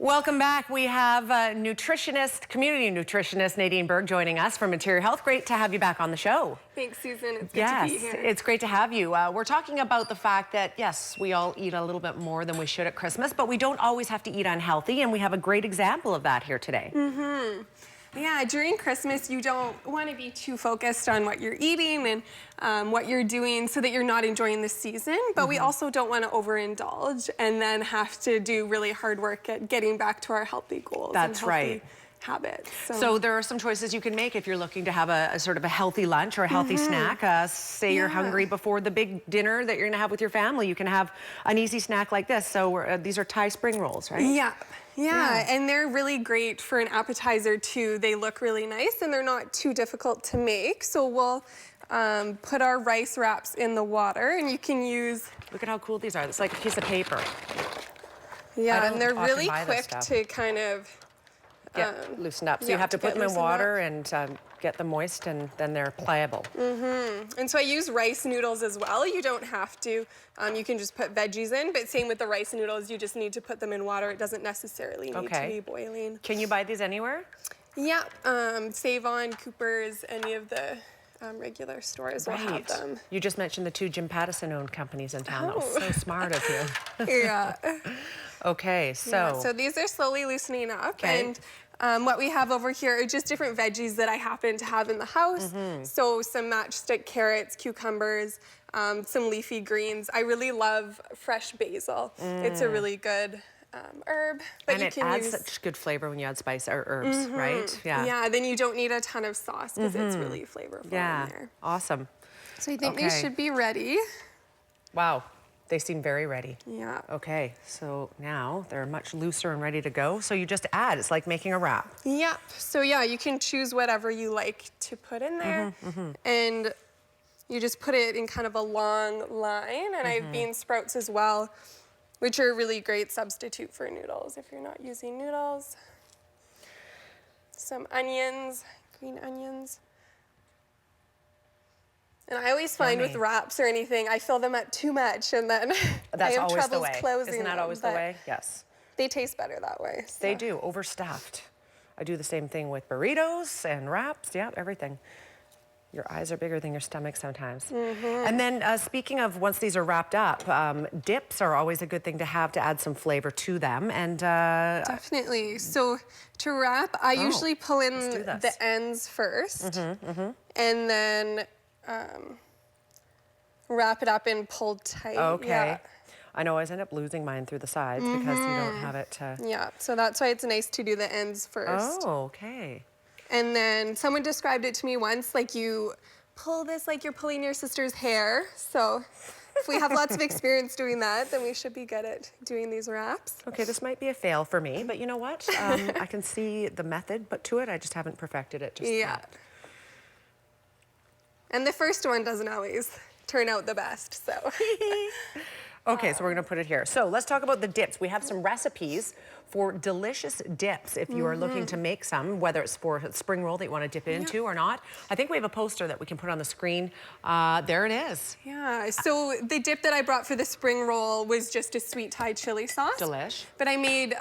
Welcome back. We have community nutritionist Nadine Baerg joining us from Interior Health. Great to have you back on the show. Thanks, Susan. It's good to be here. It's great to have you. We're talking about the fact that, yes, we all eat a little bit more than we should at Christmas, but we don't always have to eat unhealthy, and we have a great example of that here today. Yeah, during Christmas, you don't want to be too focused on what you're eating and what you're doing so that you're not enjoying the season, but we also don't want to overindulge and then have to do really hard work at getting back to our healthy goals. That's and healthy right. Habits. So there are some choices you can make if you're looking to have a sort of a healthy lunch or a healthy snack. Say you're hungry before the big dinner that you're going to have with your family. You can have an easy snack like this. So these are Thai spring rolls, right? Yeah, and they're really great for an appetizer too. They look really nice and they're not too difficult to make. So we'll put our rice wraps in the water, and you can use... Look at how cool these are. It's like a piece of paper. Yeah, and they're really quick to kind of... get loosened up. So you have to put them in water and get them moist, and then they're pliable. And so I use rice noodles as well. You don't have to. You can just put veggies in, but same with the rice noodles. You just need to put them in water. It doesn't necessarily need to be boiling. Can you buy these anywhere? Yeah, Save-On, Cooper's, any of the regular stores will have them. You just mentioned the two Jim Pattison-owned companies in town. That was so smart of you. Okay, so these are slowly loosening up, and what we have over here are just different veggies that I happen to have in the house. So some matchstick carrots, cucumbers, some leafy greens. I really love fresh basil. It's a really good herb. But and it adds such good flavor when you add spice or herbs, right? Yeah, then you don't need a ton of sauce because it's really flavorful in there. Awesome. So I think these should be ready. Wow. They seem very ready. Yeah. Okay, so now they're much looser and ready to go. So you just add, it's like making a wrap. Yep. So yeah, you can choose whatever you like to put in there. And you just put it in kind of a long line. And I have bean sprouts as well, which are a really great substitute for noodles if you're not using noodles. Some onions, green onions. And I always find with wraps or anything, I fill them up too much, and then I have troubles closing them. Isn't that always the way? Yes. They taste better that way. So. They do, overstuffed. I do the same thing with burritos and wraps, everything. Your eyes are bigger than your stomach sometimes. And then speaking of once these are wrapped up, dips are always a good thing to have to add some flavor to them. And definitely. So to wrap, I usually pull in the ends first, and then wrap it up and pull tight. Okay. I know I always end up losing mine through the sides because you don't have it. Yeah, so that's why it's nice to do the ends first. Oh, okay. And then someone described it to me once, like you pull this like you're pulling your sister's hair. So if we have lots of experience doing that, then we should be good at doing these wraps. Okay, this might be a fail for me, but you know what? I can see the method, but to it, I just haven't perfected it just yet. And the first one doesn't always turn out the best, so. Okay, so we're gonna put it here. So let's talk about the dips. We have some recipes for delicious dips if you are looking to make some, whether it's for a spring roll that you wanna dip into or not. I think we have a poster that we can put on the screen. There it is. Yeah, so the dip that I brought for the spring roll was just a sweet Thai chili sauce. Delish. But I made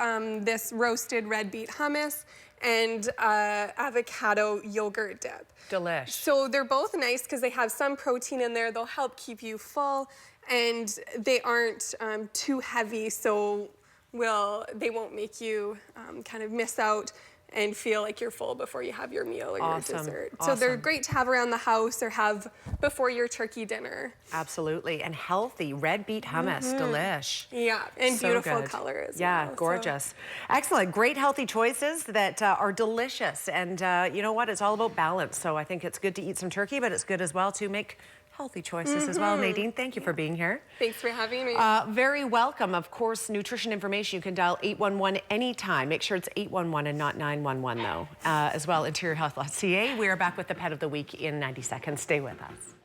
this roasted red beet hummus and avocado yogurt dip. Delish. So they're both nice because they have some protein in there. They'll help keep you full, and they aren't too heavy, so they won't make you kind of miss out and feel like you're full before you have your meal or your dessert. So they're great to have around the house or have before your turkey dinner. Absolutely, and healthy red beet hummus, delish. Yeah, and so beautiful color as well. Yeah, gorgeous. Excellent, great healthy choices that are delicious. And you know what, it's all about balance. So I think it's good to eat some turkey, but it's good as well to make healthy choices as well. Nadine, thank you for being here. Thanks for having me. Very welcome. Of course, nutrition information, you can dial 811 anytime. Make sure it's 811 and not 911 though. As well, interiorhealth.ca. We are back with the Pet of the Week in 90 seconds. Stay with us.